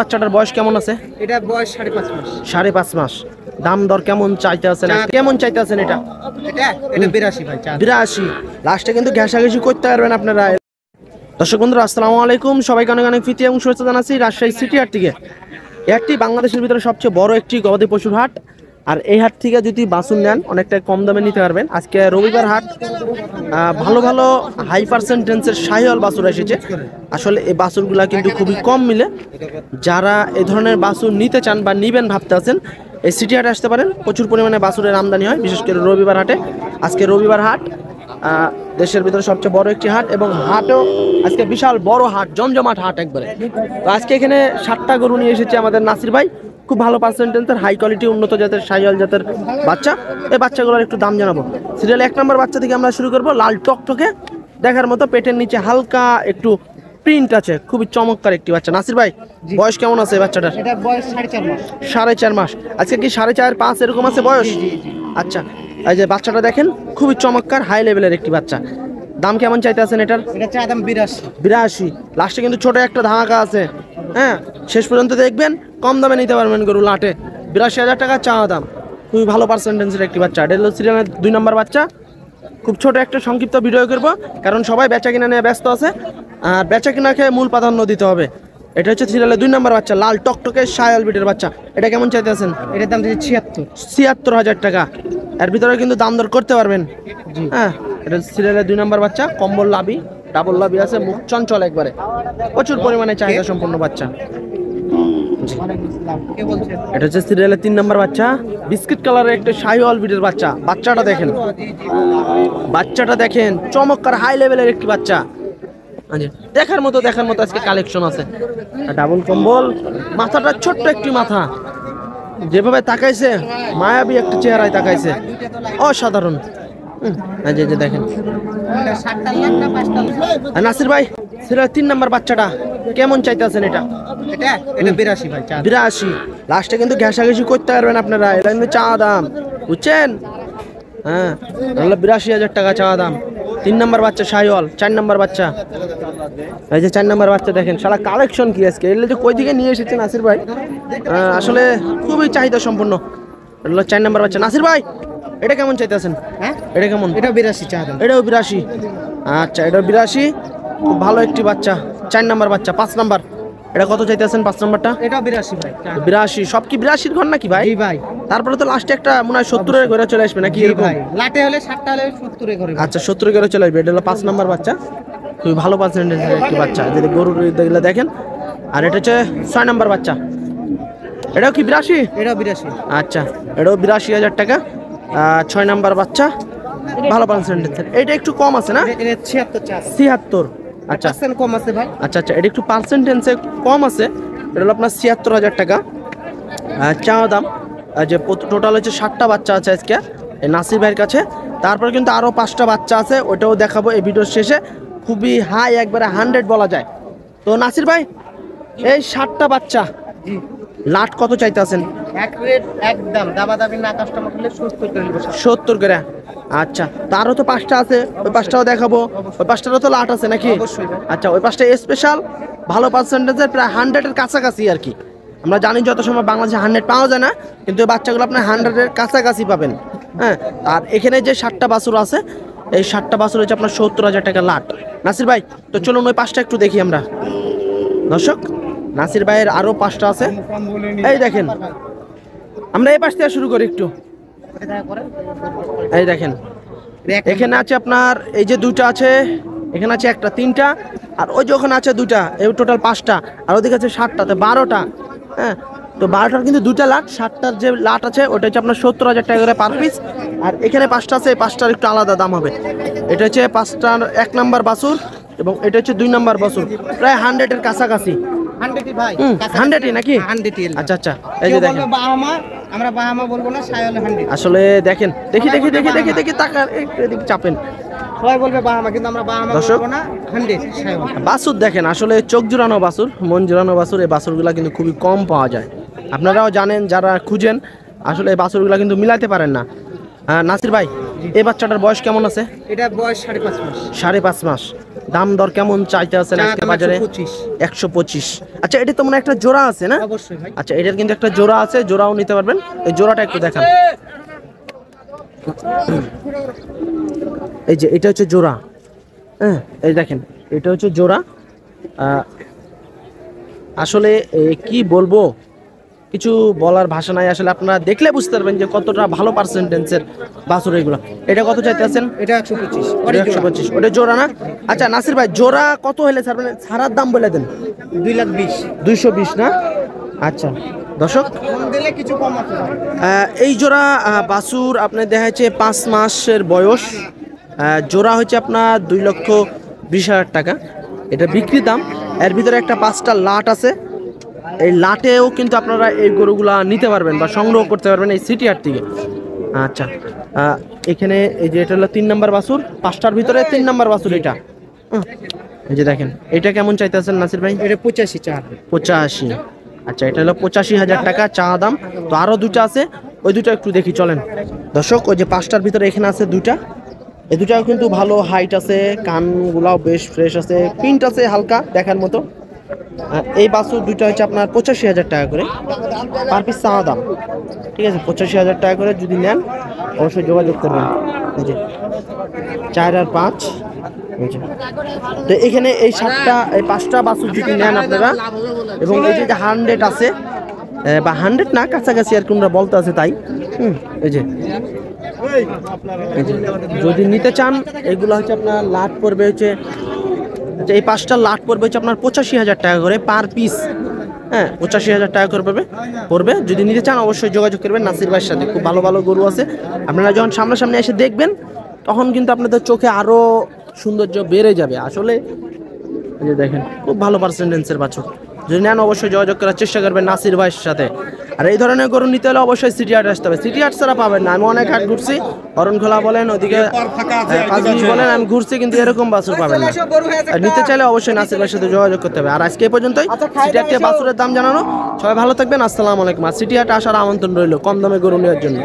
বাচ্চাটার বয়স কেমন আছে? এটা বয়স 5.5 মাস। 5.5 মাস। দাম দর কেমন চাইতে আছেন? কেমন চাইতে আছেন এটা? এটা 82 ভাই। 82 লাস্টে কিন্তু ঘেঁষাঘেঁষি করতে পারবেন আপনারা। দর্শক বন্ধুরা আসসালামু আলাইকুম, সবাইকে অনেক অনেক প্রীতি এবং শুভেচ্ছা জানাচ্ছি রাজশাহী সিটি হাট থেকে। এটি বাংলাদেশের ভিতরে সবচেয়ে বড় একটি গবাদি পশুর হাট। আর এই হাট থেকে যদি বাছুর নেন অনেকটা কম দামে নিতে পারবেন। আজকে রবিবার হাট, ভালো ভালো হাই পার্সেন্টেন্সের শাহিওয়াল বাছুর এসেছে। আসলে এই বাছুরগুলা কিন্তু খুবই কম মিলে। যারা এই ধরনের বাছুর নিতে চান বা নিবেন ভাবতে আছেন, এই সিটি হাটে আসতে পারেন। প্রচুর পরিমাণে বাছুরের আমদানি হয়, বিশেষ করে রবিবার হাটে। আজকে রবিবার হাট, দেশের ভিতরে সবচেয়ে বড় একটি হাট এবং হাটও আজকে বিশাল বড় হাট, জমজমাট হাট একবারে। তো আজকে এখানে 7টা গরু নিয়ে এসেছে আমাদের নাসির ভাই। খুব ভালো পার্সেন্টেন্সের হাই কোয়ালিটি উন্নত জাতের শাহিওয়াল জাতের বাচ্চা। এই বাচ্চাগুলোর একটু দাম জানাবো। সিরিয়াল 1 নম্বর বাচ্চা থেকে আমরা শুরু করবো। লাল টকটকে দেখার মতো, পেটের নিচে হালকা একটু প্রিন্ট আছে, খুবই চমৎকার একটি বাচ্চা। নাসির ভাই, বয়স কেমন আছে বাচ্চাটার? এটা বয়স 4.5 মাস। 4.5 মাস। আজকে কি 4.5 5 এরকম আছে বয়স? আচ্ছা, এই যে বাচ্চাটা দেখেন, খুবই চমৎকার হাই লেভেলের একটি বাচ্চা। দাম কেমন চাইতে আছেন এটার? এটা চা দাম 82। লাস্টে কিন্তু ছোট একটা ধামাকা আছে, হ্যাঁ, শেষ পর্যন্ত দেখবেন, কম দামে নিতে পারবেন গরু লাটে। 82,000 টাকা চা দাম। খুবই ভালো পার্সেন্টেন্সের একটি বাচ্চা। এটা হলো সিরিয়ালের 2 নম্বর বাচ্চা। খুব ছোট একটা সংক্ষিপ্ত ভিডিও করবো, কারণ সবাই বেচা কিনা নিয়ে ব্যস্ত আছে, আর বেচা কিনাকে মূল প্রাধান্য দিতে হবে। এটা হচ্ছে সিরিয়ালের 2 নম্বর বাচ্চা, লাল টকটকে শাহিওয়াল বিটের বাচ্চা। এটা কেমন চাইতে আছেন? এটার দাম দিচ্ছে 76,000 টাকা। এর ভিতরে কিন্তু দাম দর করতে পারবেন। হ্যাঁ, এটা সিরিয়ালের 2 নম্বর বাচ্চা, কম্বল লাভি, ডাবল লাভি আছে, মুখ চঞ্চল একবারে, প্রচুর পরিমাণে চাহিদা সম্পন্ন বাচ্চা। এটা হচ্ছে সিরিয়ালের 3 নম্বর বাচ্চা, বিস্কিট কালারের একটা শাহিওয়াল বিটের বাচ্চা। বাচ্চাটা দেখেন, চমৎকার হাই লেভেলের একটি বাচ্চা। দেখার মতো আজকে কালেকশন আছে। ডাবল কম্বল, মাথাটা ছোট্ট একটি মাথা, যেভাবে তাকাইছে মায়াবী একটা চেহারায় তাকাইছে, অসাধারণ। দেখেন নাসির ভাই, সিরিয়াল 3 নম্বর বাচ্চাটা কেমন চাইতে আছেন এটা? এটা 82 ভাই। 82। লাস্টে কিন্তু ঘেঁষাঘেঁষি করতে পারবেন আপনারা। এটা কিন্তু চা দাম, বুঝছেন? হ্যাঁ, 82,000 টাকা চা দাম। 3 নম্বর বাচ্চা শাহিওয়াল। 4 নম্বর বাচ্চা, এই যে 4 নম্বর বাচ্চা দেখেন, সারা কালেকশন কি আজকে। এগুলো যে কই দিকে নিয়ে এসেছেন নাসির ভাই, আসলে খুবই চাহিদা সম্পন্ন। এটা 4 নম্বর বাচ্চা। নাসির ভাই, এটা কেমন চাইতেছেন? হ্যাঁ, এটা কেমন? এটা 82 চা দাম। এটাও 82। আচ্ছা, এটাও 82। খুব ভালো একটি বাচ্চা। 4 নম্বর বাচ্চা। 5 নম্বর, এটা কত চাইতেছেন? 5 নম্বরটা এটা 82 ভাই। 82। সব কি 82-র ঘর নাকি ভাই? জি ভাই। তারপরে তো লাস্টে একটা মনে হয় 70-এর ঘরে চলে আসবে নাকি এরকম? ভাই লাটে হলে 60টা হলে 70-এ করে। আচ্ছা, 70-এর ঘরে চলে আসবে। এটা হলো 5 নম্বর বাচ্চা, খুবই ভালো পার্সেন্টেজের একটি বাচ্চা। যদি গরুর দেখলে দেখেন। আর এটা হচ্ছে 6 নম্বর বাচ্চা। এটাও কি 82? এটাও 82। আচ্ছা, এটাও 82,000 টাকা। 6 নম্বর বাচ্চা, ভালো পার্সেন্টেজের। এটা একটু কম আছে না? এটা 76 চা। 76। আচ্ছা, পার্সেন্ট কম আছে ভাই। আচ্ছা, এটা একটু পার্সেন্টেন্সে কম আছে। এটা হলো আপনার 76,000 টাকা চা দাম। যে টোটাল হচ্ছে 7টা বাচ্চা আছে আজকে এই নাসির ভাইয়ের কাছে। তারপর কিন্তু আরও 5টা বাচ্চা আছে, ওটাও দেখাবো এই ভিডিওর শেষে। খুবই হাই, একবারে 100 বলা যায়। তো নাসির ভাই, এই 7টা বাচ্চা লাট কত চাইতে আছেন? এক রেট একদম, দাবাদাবি না, কাস্টমার হলে 70 করে। আচ্ছা, তারও তো 5টা আছে, ওই 5টাও দেখাবো। ওই 5টারও তো লাট আছে নাকি? আচ্ছা, ওই 5টা স্পেশাল, ভালো পার্সেন্টেজের, প্রায় 100-এর কাছাকাছি আর কি। আমরা জানি যত সময় বাংলাদেশে 100 পাওয়া যায় না, কিন্তু এই বাচ্চাগুলো আপনার 100-এর কাছাকাছি পাবেন। হ্যাঁ, আর এখানে যে 7টা বাছুর আছে, এই 7টা বাছুর হচ্ছে আপনার 70,000 টাকা লাট। নাসির ভাই, তো চলুন ওই 5টা একটু দেখি আমরা। দর্শক, নাসির ভাইয়ের আরও 5টা আছে, এই দেখেন। আমরা এই পাশ থেকে শুরু করি একটু। এই দেখেন, এখানে আছে আপনার এই যে 2টা আছে, এখানে আছে 1টা, 3টা, আর ওই যে ওখানে আছে 2টা, এই টোটাল 5টা, আর ওদিকে আছে 7টা, তো 12টা। হ্যাঁ, তো 12টার কিন্তু 2টা লাট, 7টার যে লাট আছে ওটা হচ্ছে আপনার 70,000 টাকা করে পার পিস। আর এখানে 5টা আছে, এই 5টার একটু আলাদা দাম হবে। এটা হচ্ছে 5টার 1 নম্বর বাছুর, এবং এটা হচ্ছে 2 নম্বর বাছুর, প্রায় 100-এর কাছাকাছি। 100 ভাই। 100 নাকি? 100। আচ্ছা, আচ্ছা, এই যে দেখেন, বাহামা, আমরা বাহামা বলবো না, শাহিওয়াল 100। আসলে দেখেন, দেখি টাকা এদিকে চাপেন, সবাই বলবে বাহামা, কিন্তু আমরা বাহামা বলবো না, 100 শাহিওয়াল। বাছুর দেখেন, আসলে চোখ জোড়ানো বাছুর, মন জোড়ানো বাছুর। এই বাছুরগুলা কিন্তু খুবই কম পাওয়া যায়। আপনারাও জানেন, যারা খুঁজেন, আসলে এই বাছুরগুলা কিন্তু মিলাতে পারেন না। নাসির ভাই, এই বাচ্চাটার বয়স কেমন আছে? এটা বয়স 5.5 মাস। 5.5 মাস। দাম দর কেমন চাইতে আছেন আজকে বাজারে? 125। আচ্ছা, এটা তো মনে হয় একটা জোড়া আছে না? অবশ্যই ভাই। আচ্ছা, এটার কিন্তু একটা জোড়া আছে, জোড়াও নিতে পারবেন। এই জোড়াটা একটু দেখান। এই যে এটা হচ্ছে জোড়া, হ্যাঁ এই দেখেন এটা হচ্ছে জোড়া। আসলে কি বলবো, কিছু বলার ভাষা নাই। আসলে আপনারা দেখলে বুঝতে পারবেন যে কতটা ভালো পার্সেন্টেন্সের বাছুর এগুলো। এটা কত চাইতে আছেন? এটা 125। 125। ওটা জোড়া না? আচ্ছা নাসির ভাই, জোড়া কত হলে ছাড়বেন? ছাড়ার দাম বলে দেন। 2,20,000। 220 না? আচ্ছা দর্শক, ফোন দিলে কিছু কম আছে ভাই। এই জোড়া বাছুর আপনার দেখা যাচ্ছে 5 মাসের বয়স। জোড়া হচ্ছে আপনার 2,20,000 টাকা এটা বিক্রি দাম। এর ভিতরে একটা 5টা লাট আছে, এই লাটেও কিন্তু আপনারা এই গরুগুলা নিতে পারবেন বা সংগ্রহ করতে পারবেন এই সিটি হাট থেকে। আচ্ছা, এখানে এই যে এটা হলো 3 নাম্বার বাছুর, 5টার ভিতরে 3 নাম্বার বাছুর এটা। এই যে দেখেন এটা কেমন চাইতেছেন নাসির ভাই? এটা 85 চার। 85। আচ্ছা, এটা হলো 85,000 টাকা চা দাম। তো আরো দুটো আছে, ওই দুটো একটু দেখি চলেন দর্শক। ওই যে 5টার ভিতরে এখানে আছে দুটা, এই দুটাও কিন্তু ভালো হাইট আছে, কানগুলাও বেশ ফ্রেশ আছে, প্রিন্ট আছে হালকা দেখার মতো। এই বাছুর দুইটা হচ্ছে আপনার 85,000 টাকা করে পার পিস চা দাম। ঠিক আছে, 85,000 টাকা করে যদি নেন অবশ্যই যোগাযোগ করবেন। এই যে 4 আর 5। তো এখানে এই 7টা এই 5টা বাছুর যদি নেন আপনারা, এবং এই যে 100 আছে বা 100 না কাছাকাছি আর কোনটা বলতে আছে তাই। এই যে যদি নিতে চান এগুলো হচ্ছে আপনার লাট পড়বে হচ্ছে, আচ্ছা এই 5টা লাট পড়বে হচ্ছে আপনার 85,000 টাকা করে পার পিস। হ্যাঁ 85,000 টাকা করে পড়বে। যদি নিতে চান অবশ্যই যোগাযোগ করবেন নাসির ভাইয়ের সাথে। খুব ভালো ভালো গরু আছে, আপনারা যখন সামনাসামনি এসে দেখবেন তখন কিন্তু আপনাদের চোখে আরো সৌন্দর্য বেড়ে যাবে। আসলে এই যে দেখেন খুব ভালো পার্সেন্টেন্সের বাছুর। যদি নেন অবশ্যই যোগাযোগ করার চেষ্টা করবেন নাসির ভাইয়ের সাথে। আর এই ধরনের গরু নিতে হলে অবশ্যই সিটি হাট আসতে হবে। সিটি হাট ছাড়া পাবেন না। আমি অনেক হাট ঘুরছি, অরণখোলা বলেন, ওদিকে পাঁচবিবি বলেন, আমি ঘুরছি কিন্তু এরকম বাছুর পাবেন না। আর নিতে চাইলে অবশ্যই নাসির ভাইয়ের সাথে যোগাযোগ করতে হবে। আর আজকে এই পর্যন্তই সিটি হাটে বাছুরের দাম জানানো। সবাই ভালো থাকবেন, আসসালামু আলাইকুম। আর সিটি হাটে আসার আমন্ত্রণ রইল কম দামে গরু নেওয়ার জন্য।